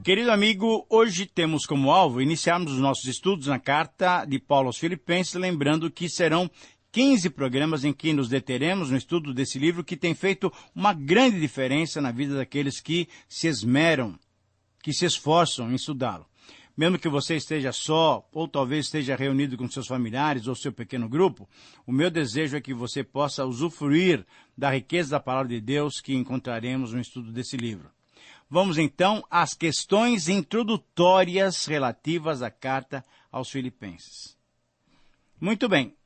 Querido amigo, hoje temos como alvo iniciarmos os nossos estudos na carta de Paulo aos Filipenses, lembrando que serão 15 programas em que nos deteremos no estudo desse livro que tem feito uma grande diferença na vida daqueles que se esmeram, que se esforçam em estudá-lo. Mesmo que você esteja só, ou talvez esteja reunido com seus familiares ou seu pequeno grupo, o meu desejo é que você possa usufruir da riqueza da palavra de Deus que encontraremos no estudo desse livro. Vamos então às questões introdutórias relativas à carta aos Filipenses. Muito bem,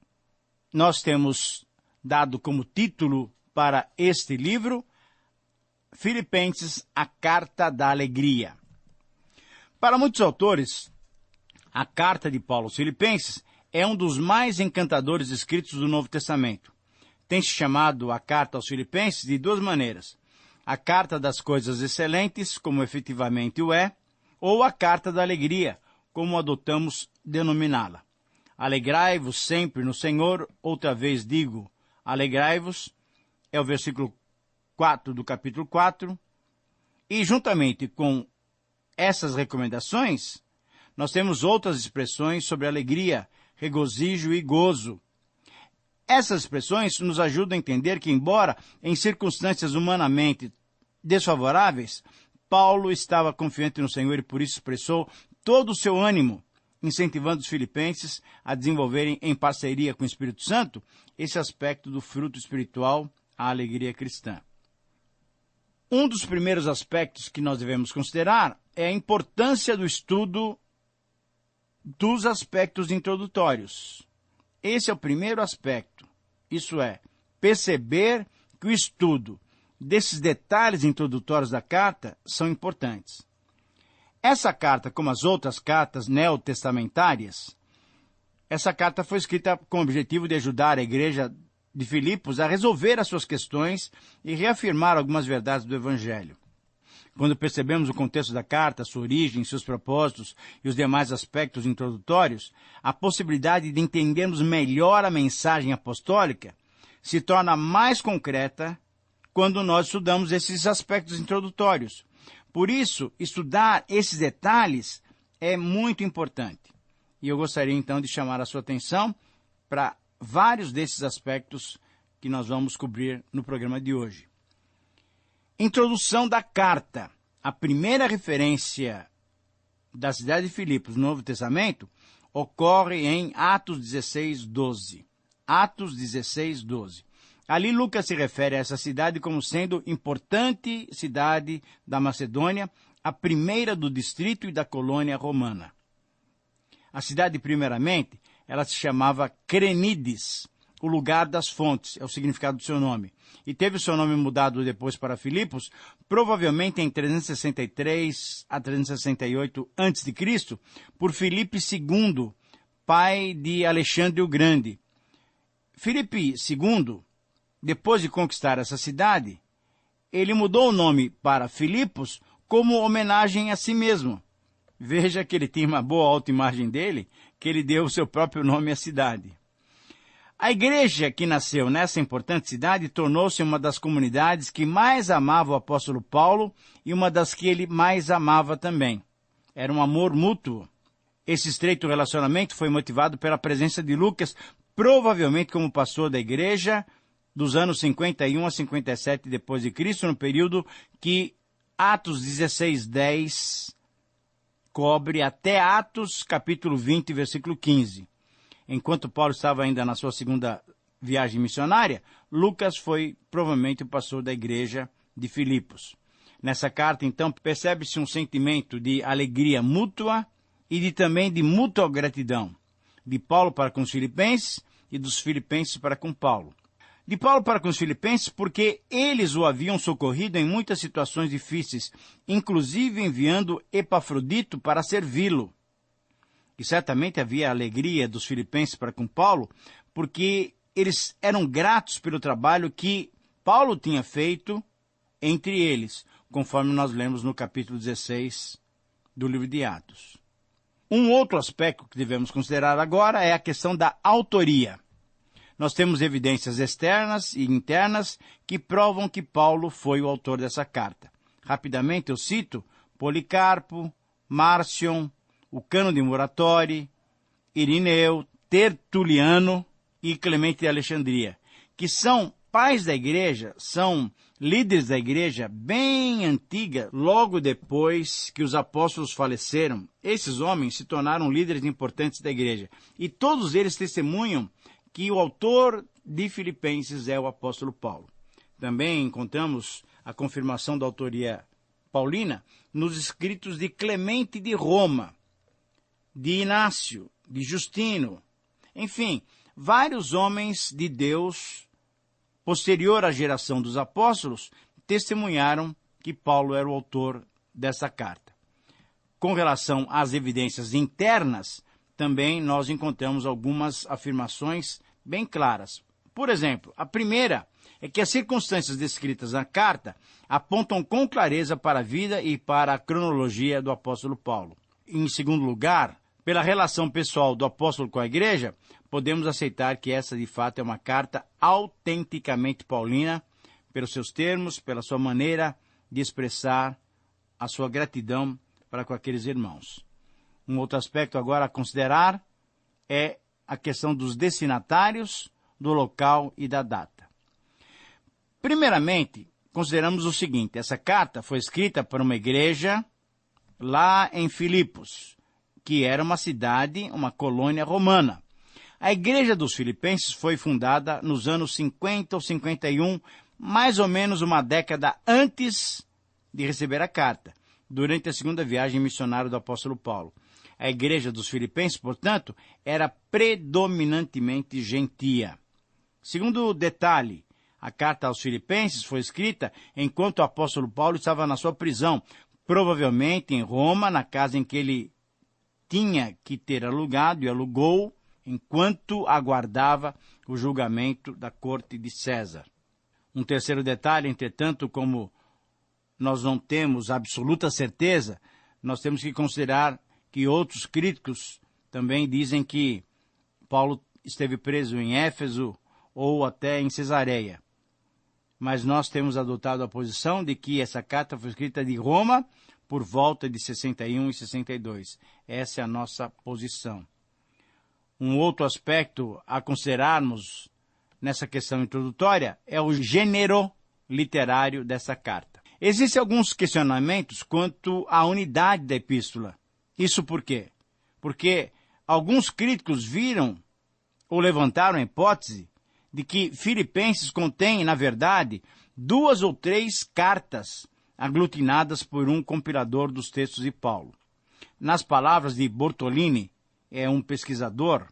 nós temos dado como título para este livro, Filipenses, a Carta da Alegria. Para muitos autores, a carta de Paulo aos Filipenses é um dos mais encantadores escritos do Novo Testamento. Tem-se chamado a carta aos Filipenses de duas maneiras: a carta das coisas excelentes, como efetivamente o é, ou a carta da alegria, como adotamos denominá-la. Alegrai-vos sempre no Senhor, outra vez digo, alegrai-vos, é o versículo 4 do capítulo 4, e juntamente com essas recomendações, nós temos outras expressões sobre alegria, regozijo e gozo. Essas expressões nos ajudam a entender que, embora em circunstâncias humanamente desfavoráveis, Paulo estava confiante no Senhor e por isso expressou todo o seu ânimo, incentivando os filipenses a desenvolverem em parceria com o Espírito Santo esse aspecto do fruto espiritual, a alegria cristã. Um dos primeiros aspectos que nós devemos considerar é a importância do estudo dos aspectos introdutórios. Esse é o primeiro aspecto, isso é, perceber que o estudo desses detalhes introdutórios da carta são importantes. Essa carta, como as outras cartas neotestamentárias, essa carta foi escrita com o objetivo de ajudar a igreja de Filipos a resolver as suas questões e reafirmar algumas verdades do Evangelho. Quando percebemos o contexto da carta, sua origem, seus propósitos e os demais aspectos introdutórios, a possibilidade de entendermos melhor a mensagem apostólica se torna mais concreta quando nós estudamos esses aspectos introdutórios. Por isso, estudar esses detalhes é muito importante. E eu gostaria então de chamar a sua atenção para vários desses aspectos que nós vamos cobrir no programa de hoje. Introdução da carta. A primeira referência da cidade de Filipos no Novo Testamento ocorre em Atos 16:12. Atos 16:12. Ali Lucas se refere a essa cidade como sendo importante cidade da Macedônia, a primeira do distrito e da colônia romana. A cidade, primeiramente, ela se chamava Crenides, o lugar das fontes, é o significado do seu nome. E teve o seu nome mudado depois para Filipos, provavelmente em 363 a 368 a.C., por Filipe II, pai de Alexandre o Grande. Filipe II, depois de conquistar essa cidade, ele mudou o nome para Filipos como homenagem a si mesmo. Veja que ele tinha uma boa autoimagem dele, que ele deu o seu próprio nome à cidade. A igreja que nasceu nessa importante cidade tornou-se uma das comunidades que mais amava o apóstolo Paulo e uma das que ele mais amava também. Era um amor mútuo. Esse estreito relacionamento foi motivado pela presença de Lucas, provavelmente como pastor da igreja, dos anos 51 a 57 depois de Cristo, no período que Atos 16:10 cobre até Atos capítulo 20, versículo 15. Enquanto Paulo estava ainda na sua segunda viagem missionária, Lucas foi provavelmente o pastor da igreja de Filipos. Nessa carta, então, percebe-se um sentimento de alegria mútua e também de mútua gratidão, de Paulo para com os filipenses e dos filipenses para com Paulo. De Paulo para com os filipenses porque eles o haviam socorrido em muitas situações difíceis, inclusive enviando Epafrodito para servi-lo. E certamente havia alegria dos filipenses para com Paulo, porque eles eram gratos pelo trabalho que Paulo tinha feito entre eles, conforme nós lemos no capítulo 16 do livro de Atos. Um outro aspecto que devemos considerar agora é a questão da autoria. Nós temos evidências externas e internas que provam que Paulo foi o autor dessa carta. Rapidamente eu cito Policarpo, Márcion, o Cano de Muratori, Irineu, Tertuliano e Clemente de Alexandria, que são pais da igreja, são líderes da igreja bem antiga, logo depois que os apóstolos faleceram. Esses homens se tornaram líderes importantes da igreja. E todos eles testemunham que o autor de Filipenses é o apóstolo Paulo. Também encontramos a confirmação da autoria paulina nos escritos de Clemente de Roma, de Inácio, de Justino, enfim, vários homens de Deus, posterior à geração dos apóstolos, testemunharam que Paulo era o autor dessa carta. Com relação às evidências internas, também nós encontramos algumas afirmações bem claras. Por exemplo, a primeira é que as circunstâncias descritas na carta apontam com clareza para a vida e para a cronologia do apóstolo Paulo. Em segundo lugar, pela relação pessoal do apóstolo com a igreja, podemos aceitar que essa de fato é uma carta autenticamente paulina, pelos seus termos, pela sua maneira de expressar a sua gratidão para com aqueles irmãos. Um outro aspecto agora a considerar é a questão dos destinatários, do local e da data. Primeiramente, consideramos o seguinte: essa carta foi escrita para uma igreja lá em Filipos, que era uma cidade, uma colônia romana. A igreja dos Filipenses foi fundada nos anos 50 ou 51, mais ou menos uma década antes de receber a carta, durante a segunda viagem missionária do apóstolo Paulo. A igreja dos Filipenses, portanto, era predominantemente gentia. Segundo detalhe, a carta aos Filipenses foi escrita enquanto o apóstolo Paulo estava na sua prisão, provavelmente em Roma, na casa em que ele tinha que ter alugado e alugou, enquanto aguardava o julgamento da corte de César. Um terceiro detalhe, entretanto, como nós não temos absoluta certeza, nós temos que considerar que outros críticos também dizem que Paulo esteve preso em Éfeso ou até em Cesareia. Mas nós temos adotado a posição de que essa carta foi escrita de Roma por volta de 61 e 62. Essa é a nossa posição. Um outro aspecto a considerarmos nessa questão introdutória é o gênero literário dessa carta. Existem alguns questionamentos quanto à unidade da epístola. Isso por quê? Porque alguns críticos viram ou levantaram a hipótese de que Filipenses contém, na verdade, 2 ou 3 cartas aglutinadas por um compilador dos textos de Paulo. Nas palavras de Bortolini, é um pesquisador,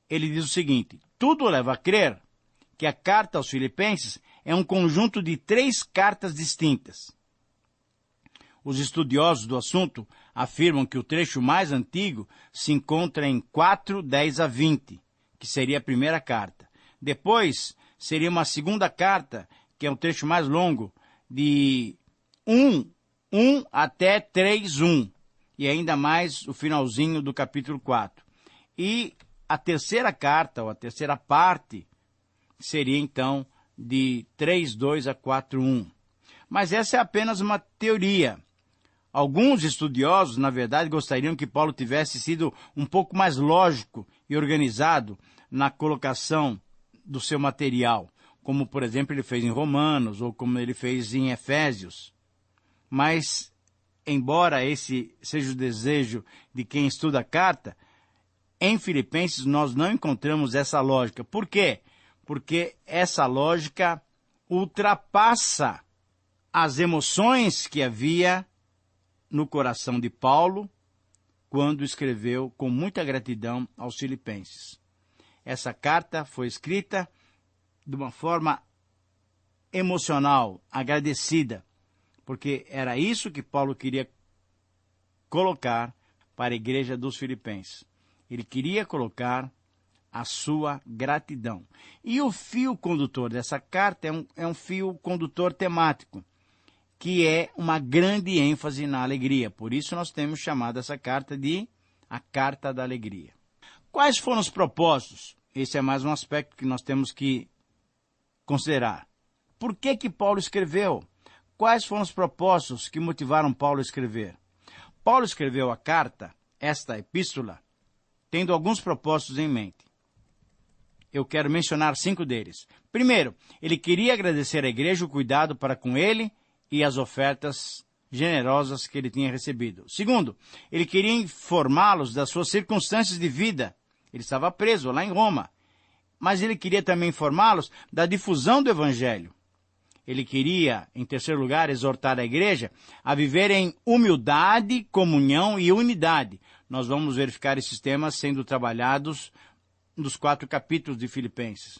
ele diz o seguinte: tudo leva a crer que a carta aos Filipenses é um conjunto de 3 cartas distintas. Os estudiosos do assunto afirmam que o trecho mais antigo se encontra em 4:10-20, que seria a primeira carta. Depois, seria uma segunda carta, que é um trecho mais longo, de 1 até 3:1, e ainda mais o finalzinho do capítulo 4. E a terceira carta, ou a terceira parte, seria então de 3:2 a 4:1. Mas essa é apenas uma teoria. Alguns estudiosos, na verdade, gostariam que Paulo tivesse sido um pouco mais lógico e organizado na colocação do seu material, como, por exemplo, ele fez em Romanos, ou como ele fez em Efésios. Mas, embora esse seja o desejo de quem estuda a carta, em Filipenses nós não encontramos essa lógica. Por quê? Porque essa lógica ultrapassa as emoções que havia no coração de Paulo quando escreveu com muita gratidão aos Filipenses. Essa carta foi escrita de uma forma emocional, agradecida, porque era isso que Paulo queria colocar para a igreja dos Filipenses. Ele queria colocar a sua gratidão. E o fio condutor dessa carta é um fio condutor temático, que é uma grande ênfase na alegria. Por isso nós temos chamado essa carta de a Carta da Alegria. Quais foram os propósitos? Esse é mais um aspecto que nós temos que considerar. Por que Paulo escreveu? Quais foram os propósitos que motivaram Paulo a escrever? Paulo escreveu a carta, esta epístola, tendo alguns propósitos em mente. Eu quero mencionar 5 deles. Primeiro, ele queria agradecer à igreja o cuidado para com ele e as ofertas generosas que ele tinha recebido. Segundo, ele queria informá-los das suas circunstâncias de vida. Ele estava preso lá em Roma. Mas ele queria também informá-los da difusão do Evangelho. Ele queria, em terceiro lugar, exortar a igreja a viver em humildade, comunhão e unidade. Nós vamos verificar esses temas sendo trabalhados nos 4 capítulos de Filipenses.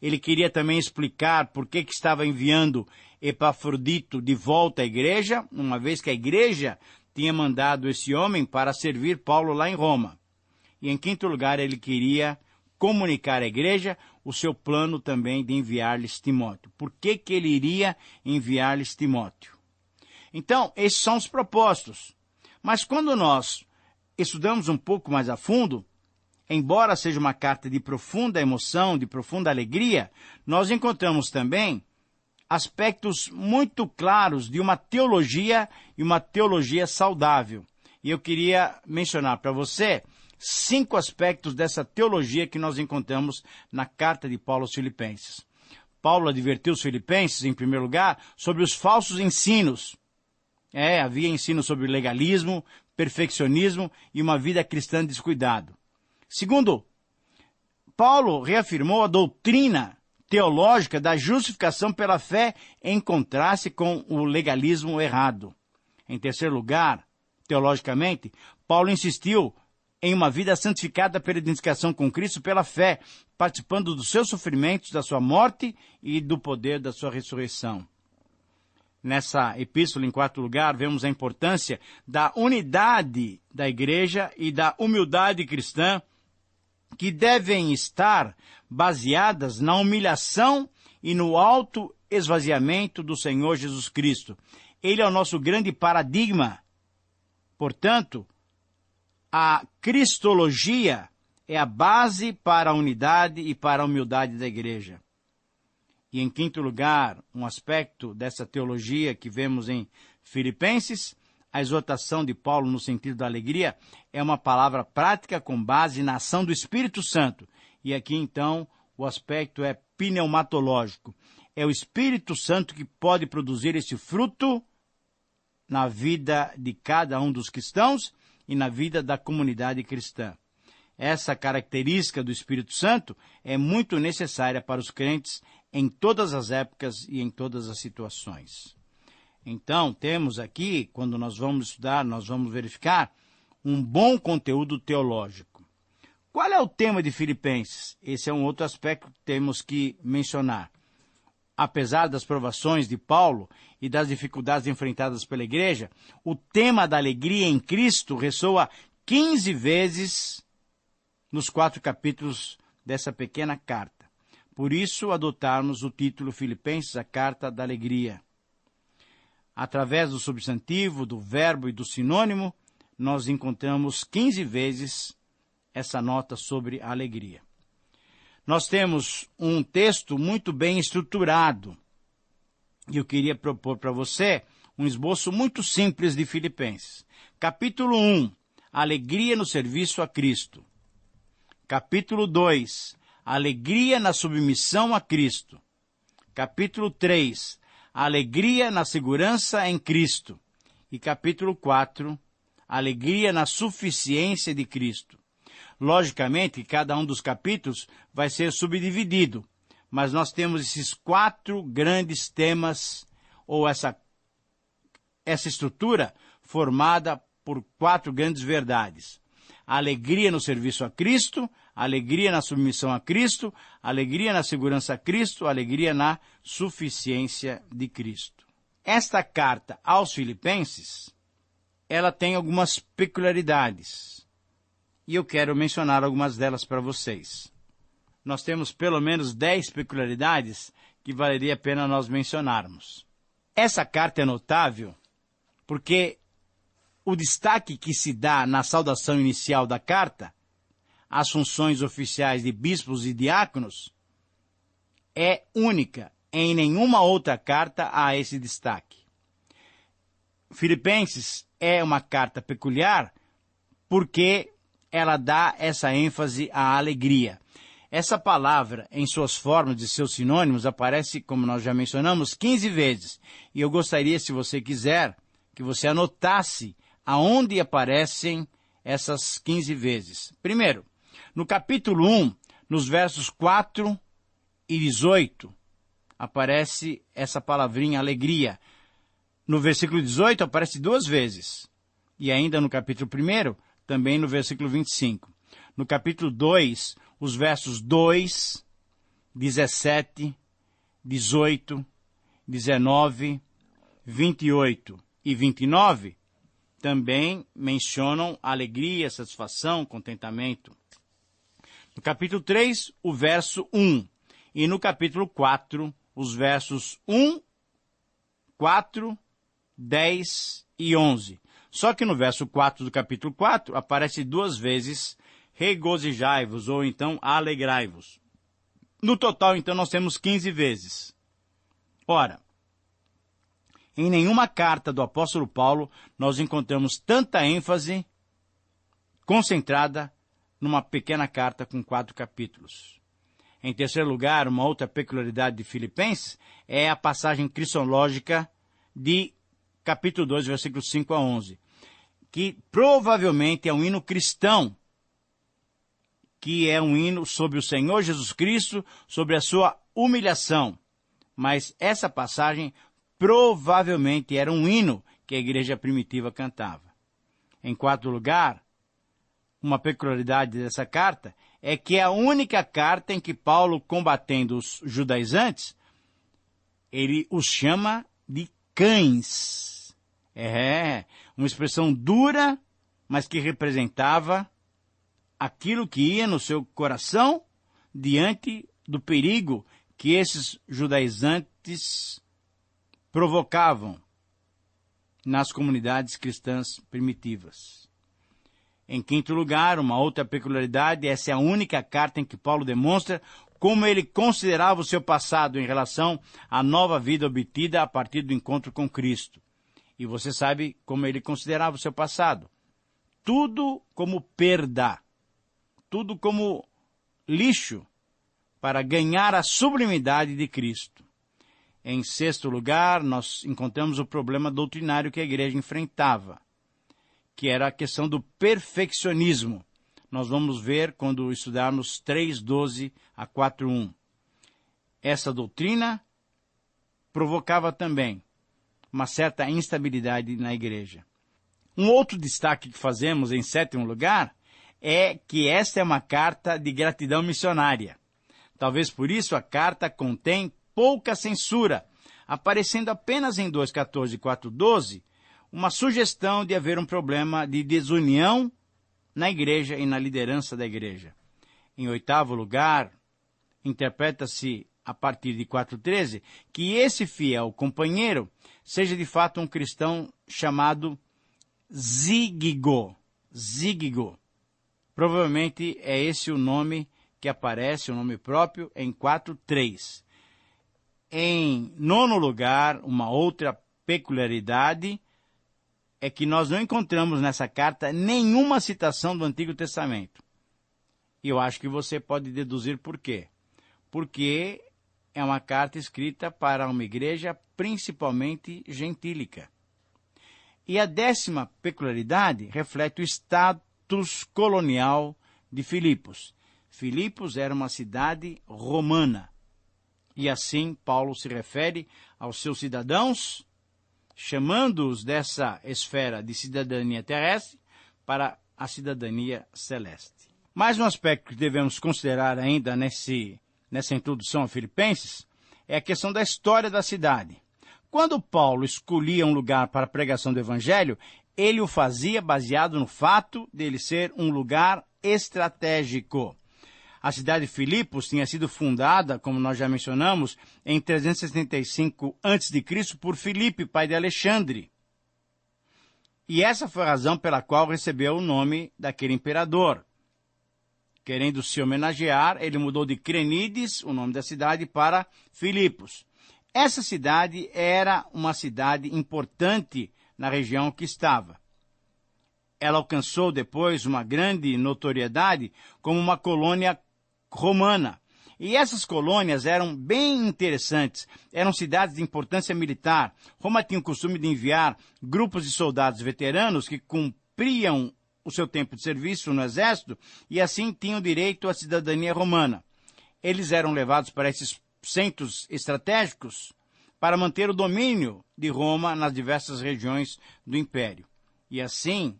Ele queria também explicar por que estava enviando Epafrodito de volta à igreja, uma vez que a igreja tinha mandado esse homem para servir Paulo lá em Roma. E em quinto lugar, ele queria comunicar à igreja o seu plano também de enviar-lhes Timóteo. Por que ele iria enviar-lhes Timóteo? Então, esses são os propósitos. Mas quando nós estudamos um pouco mais a fundo, embora seja uma carta de profunda emoção, de profunda alegria, nós encontramos também aspectos muito claros de uma teologia e uma teologia saudável. E eu queria mencionar para você 5 aspectos dessa teologia que nós encontramos na carta de Paulo aos Filipenses. Paulo advertiu os filipenses, em primeiro lugar, sobre os falsos ensinos. Havia ensino sobre legalismo, perfeccionismo e uma vida cristã descuidado. Segundo, Paulo reafirmou a doutrina teológica da justificação pela fé em contraste com o legalismo errado. Em terceiro lugar, teologicamente, Paulo insistiu em uma vida santificada pela identificação com Cristo pela fé, participando dos seus sofrimentos, da sua morte e do poder da sua ressurreição. Nessa epístola, em quarto lugar, vemos a importância da unidade da igreja e da humildade cristã, que devem estar baseadas na humilhação e no auto-esvaziamento do Senhor Jesus Cristo. Ele é o nosso grande paradigma. Portanto, a cristologia é a base para a unidade e para a humildade da igreja. E em quinto lugar, um aspecto dessa teologia que vemos em Filipenses, a exortação de Paulo no sentido da alegria é uma palavra prática com base na ação do Espírito Santo. E aqui então o aspecto é pneumatológico. É o Espírito Santo que pode produzir esse fruto na vida de cada um dos cristãos e na vida da comunidade cristã. Essa característica do Espírito Santo é muito necessária para os crentes em todas as épocas e em todas as situações. Então, temos aqui, quando nós vamos estudar, nós vamos verificar um bom conteúdo teológico. Qual é o tema de Filipenses? Esse é um outro aspecto que temos que mencionar. Apesar das provações de Paulo e das dificuldades enfrentadas pela igreja, o tema da alegria em Cristo ressoa 15 vezes nos 4 capítulos dessa pequena carta. Por isso, adotarmos o título Filipenses, a Carta da Alegria. Através do substantivo, do verbo e do sinônimo, nós encontramos 15 vezes essa nota sobre a alegria. Nós temos um texto muito bem estruturado. E eu queria propor para você um esboço muito simples de Filipenses. Capítulo 1, alegria no serviço a Cristo. Capítulo 2, alegria na submissão a Cristo. Capítulo 3, alegria na segurança em Cristo. E capítulo 4, alegria na suficiência de Cristo. Logicamente, cada um dos capítulos vai ser subdividido, mas nós temos esses 4 grandes temas, ou essa estrutura formada por 4 grandes verdades. A alegria no serviço a Cristo, a alegria na submissão a Cristo, a alegria na segurança a Cristo, a alegria na suficiência de Cristo. Esta carta aos Filipenses, ela tem algumas peculiaridades. E eu quero mencionar algumas delas para vocês. Nós temos pelo menos 10 peculiaridades que valeria a pena nós mencionarmos. Essa carta é notável porque o destaque que se dá na saudação inicial da carta, às funções oficiais de bispos e diáconos, é única. Em nenhuma outra carta há esse destaque. Filipenses é uma carta peculiar porque ela dá essa ênfase à alegria. Essa palavra, em suas formas e seus sinônimos, aparece, como nós já mencionamos, 15 vezes. E eu gostaria, se você quiser, que você anotasse aonde aparecem essas 15 vezes. Primeiro, no capítulo 1, nos versos 4 e 18, aparece essa palavrinha alegria. No versículo 18 aparece 2 vezes. E ainda no capítulo 1, também no versículo 25. No capítulo 2, os versos 2, 17, 18, 19, 28 e 29 também mencionam alegria, satisfação, contentamento. No capítulo 3, o verso 1. E no capítulo 4, os versos 1, 4, 10 e 11. Só que no verso 4 do capítulo 4, aparece 2 vezes regozijai-vos, ou então alegrai-vos. No total, então, nós temos 15 vezes. Ora, em nenhuma carta do apóstolo Paulo nós encontramos tanta ênfase concentrada numa pequena carta com 4 capítulos. Em terceiro lugar, uma outra peculiaridade de Filipenses é a passagem cristológica de capítulo 2, versículos 5 a 11, que provavelmente é um hino cristão, que é um hino sobre o Senhor Jesus Cristo, sobre a sua humilhação. Mas essa passagem provavelmente era um hino que a igreja primitiva cantava. Em quarto lugar, uma peculiaridade dessa carta é que é a única carta em que Paulo, combatendo os judaizantes, ele os chama de cães. Uma expressão dura, mas que representava aquilo que ia no seu coração diante do perigo que esses judaizantes provocavam nas comunidades cristãs primitivas. Em quinto lugar, uma outra peculiaridade, essa é a única carta em que Paulo demonstra como ele considerava o seu passado em relação à nova vida obtida a partir do encontro com Cristo. E você sabe como ele considerava o seu passado. Tudo como perda, tudo como lixo para ganhar a sublimidade de Cristo. Em sexto lugar, nós encontramos o problema doutrinário que a igreja enfrentava, que era a questão do perfeccionismo. Nós vamos ver quando estudarmos 3:12 a 4:1. Essa doutrina provocava também uma certa instabilidade na igreja. Um outro destaque que fazemos em sétimo lugar é que esta é uma carta de gratidão missionária. Talvez por isso a carta contém pouca censura, aparecendo apenas em 2:14 e 4:12 uma sugestão de haver um problema de desunião na igreja e na liderança da igreja. Em oitavo lugar, interpreta-se a partir de 4:13 que esse fiel companheiro seja de fato um cristão chamado Zígigo. Zígigo. Provavelmente é esse o nome que aparece, o nome próprio, em 4:3. Em nono lugar, uma outra peculiaridade é que nós não encontramos nessa carta nenhuma citação do Antigo Testamento. E eu acho que você pode deduzir por quê. Porque é uma carta escrita para uma igreja principalmente gentílica. E a 10ª peculiaridade reflete o status colonial de Filipos. Filipos era uma cidade romana. E assim Paulo se refere aos seus cidadãos, chamando-os dessa esfera de cidadania terrestre para a cidadania celeste. Mais um aspecto que devemos considerar ainda nessa introdução a Filipenses é a questão da história da cidade. Quando Paulo escolhia um lugar para a pregação do Evangelho, ele o fazia baseado no fato de ele ser um lugar estratégico. A cidade de Filipos tinha sido fundada, como nós já mencionamos, em 375 a.C. por Filipe, pai de Alexandre. E essa foi a razão pela qual recebeu o nome daquele imperador. Querendo se homenagear, ele mudou de Crenides, o nome da cidade, para Filipos. Essa cidade era uma cidade importante na região que estava. Ela alcançou depois uma grande notoriedade como uma colônia romana. E essas colônias eram bem interessantes, eram cidades de importância militar. Roma tinha o costume de enviar grupos de soldados veteranos que cumpriam o seu tempo de serviço no exército e assim tinham direito à cidadania romana. Eles eram levados para esses centros estratégicos para manter o domínio de Roma nas diversas regiões do império. E assim,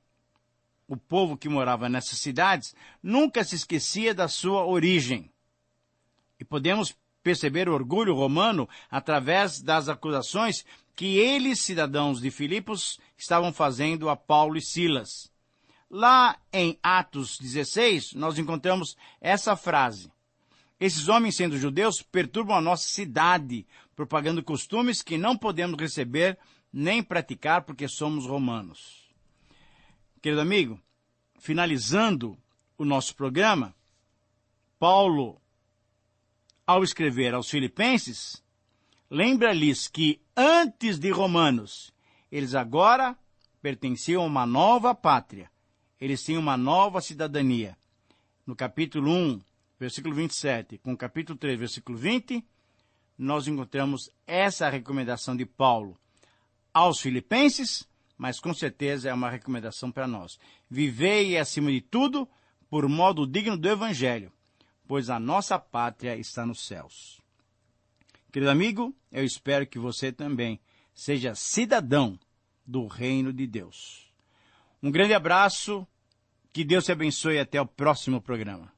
o povo que morava nessas cidades nunca se esquecia da sua origem. E podemos perceber o orgulho romano através das acusações que eles, cidadãos de Filipos, estavam fazendo a Paulo e Silas. Lá em Atos 16, nós encontramos essa frase: esses homens, sendo judeus, perturbam a nossa cidade, propagando costumes que não podemos receber nem praticar porque somos romanos. Querido amigo, finalizando o nosso programa, Paulo, ao escrever aos Filipenses, lembra-lhes que antes de romanos, eles agora pertenciam a uma nova pátria. Eles tinham uma nova cidadania. No capítulo 1, versículo 27, com o capítulo 3, versículo 20, nós encontramos essa recomendação de Paulo aos Filipenses, mas com certeza é uma recomendação para nós. Vivei, acima de tudo, por modo digno do Evangelho, pois a nossa pátria está nos céus. Querido amigo, eu espero que você também seja cidadão do reino de Deus. Um grande abraço, que Deus te abençoe e até o próximo programa.